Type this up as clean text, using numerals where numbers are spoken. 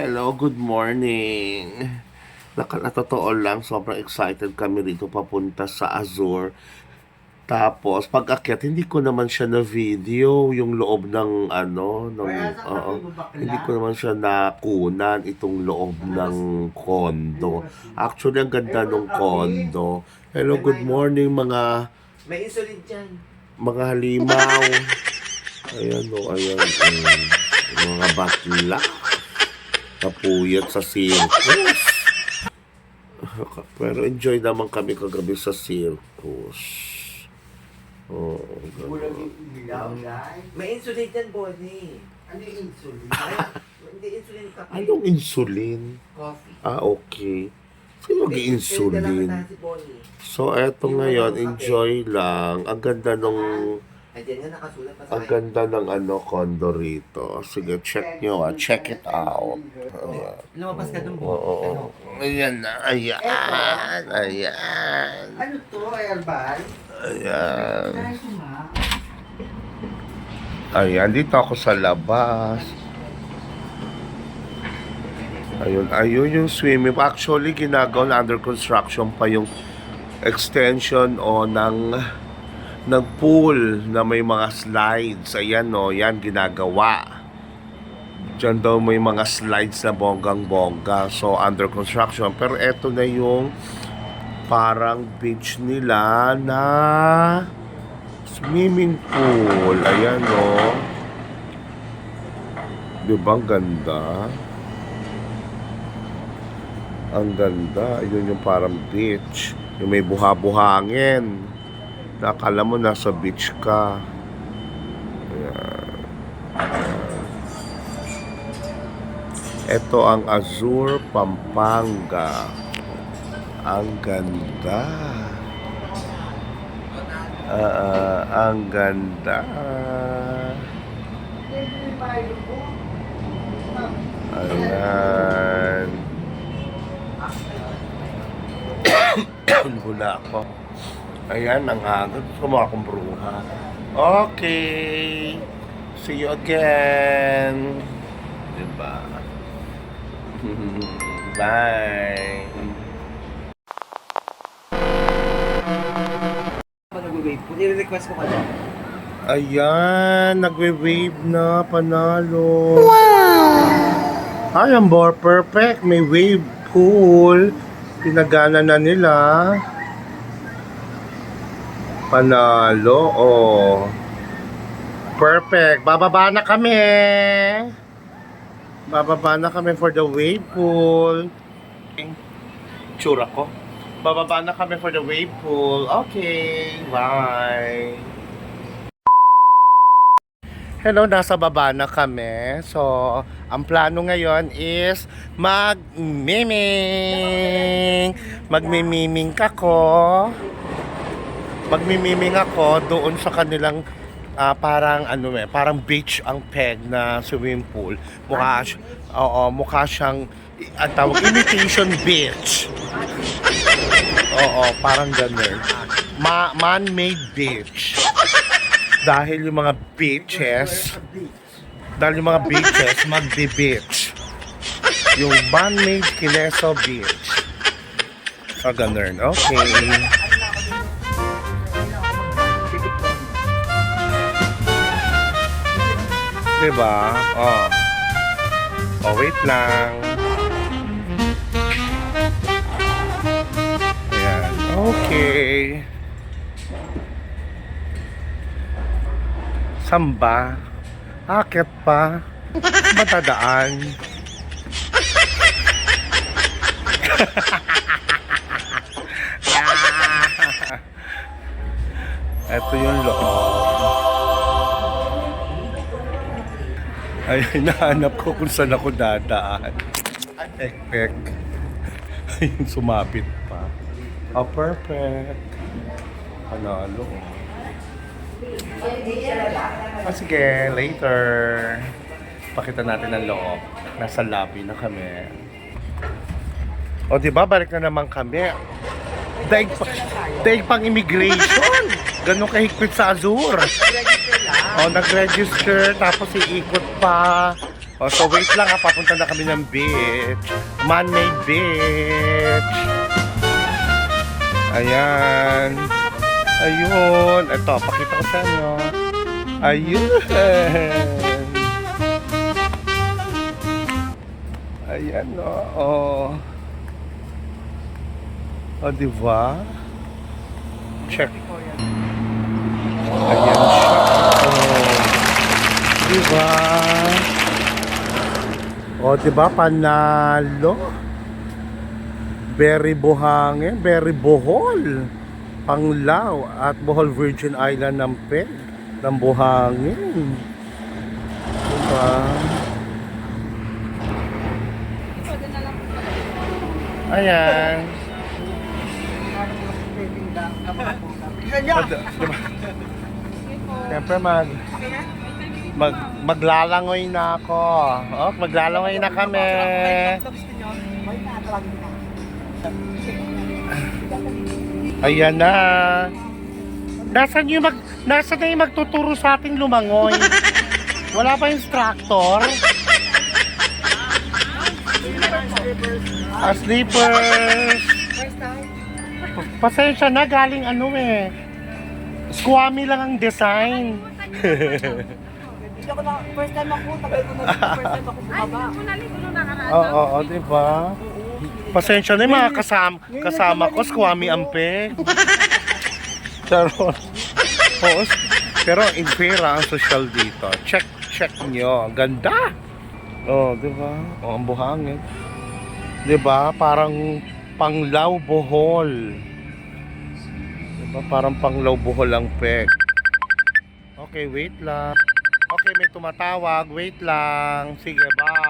Hello, good morning. Totoo lang, sobrang excited kami rito papunta sa Azure. Tapos, pag-akyat, hindi ko naman siya na video yung loob ng hindi ko naman siya nakunan itong loob ng kondo. Actually, ang ganda ng kondo. Hello, good morning May insulin dyan. mga halimaw. Ayan o, ayan. Mga batla. Kapuyat sa circus. Pero enjoy naman kami kagabi sa circus. Oh, May insulin dyan, Bonnie. Ano yung insulin? Hindi insulin kape. anong insulin? Coffee. Okay. Sino mag-insulin? Si Bonnie. So, eto ngayon, enjoy lang. Ang ganda nung... Ayan nga nakasulat pa sa Ang ganda ng kondo rito. Sige, check nyo check it out. Ayan. Lumabas ka dun, Oo. Ayan na. Ayan. Ayan. Ano to, Herbal? Ayan. Ay, kuma. Ayan, dito ako sa labas. Ayun yung swimming. Actually, ginagawa na under construction pa yung extension ng pool na may mga slides. Ayan yan ginagawa. Diyan daw may mga slides na bonggang-bongga. So, under construction. Pero eto na yung parang beach nila na swimming pool. Ayan diba ang ganda? Ang ganda. Yun yung parang beach. Yung may buha-buhangin. Nakala mo nasa beach ka. Ayan. Ito ang Azure, Pampanga. Ang ganda. Ang ganda. Ayan. Hula ako. Ayan, ang agad. Gusto mo akong bruha. Okay. See you again. Diba? Bye. Nag-wave po. Nire-request ko ka dyan. Ayan, nagwe-wave na, panalo. Wow! Ay, ang more perfect. May wave pool. Pinagana na nila. Panalo, Perfect. Bababa na kami. Bababa na kami for the wave pool. Tsura ko. Bababa na kami for the wave pool. Okay, bye. Hello, nasa baba na kami. So, ang plano ngayon is mag-miming. Mag-miming ako. Magmimiming ako doon sa kanilang parang beach ang peg na swimming pool. Mukha siyang ang tawag imitation beach. Parang ganun. Man-made beach. Dahil yung mga beaches magbe-beach. Yung man-made Kineso Beach. So, ganun. Okay. Diba? Wait lang. Ayan. Okay. Samba? Akit pa? Matadaan? Ito yung loob. Ay, hinahanap ko kung saan ako dadaan. Ek-ek. Ayun, sumapit pa. Perfect. Panalo. Sige, later. Pakita natin ang loob. Nasa lobby na kami. Diba? Balik na naman kami. Daig pang immigration. Ganun kahigpit sa Azure. Nag-register, tapos iikot pa. Oh, so wait lang ha, papunta na kami ng beach. Man-made beach. Ayan. Ayun. Ito, pakita ko sa inyo. Ayun. Ayan, oh. O, diba? Check. Ayan siya. Oh. Diba? O, diba? Panalo. Very buhangin. Very Bohol. Panglao. At Bohol Virgin Island ng Peg. Ng buhangin. Diba? Ayan. Diba? Siyempre maglalangoy na ako. Oh, maglalangoy na kami. Ayan na. Nasaan na yung magtuturo sa ating lumangoy? Wala pa instructor? Sleepers. Pasensya na, galing Squammy lang ang design. Hindi ako na, first time ako, tagal ko na first time ako bumaba. Oo, diba? Pasensya na yung mga kasama ko, squammy ang peg. Charot. Oo, pero in fair ang social dito. Check nyo. Ganda. Oh, diba? Oh, ang buhangin. Diba? Parang Panglao Bohol. Diba? Parang Panglao Bohol ang peg. Okay, wait lang. Okay, may tumatawag. Wait lang. Sige, bye.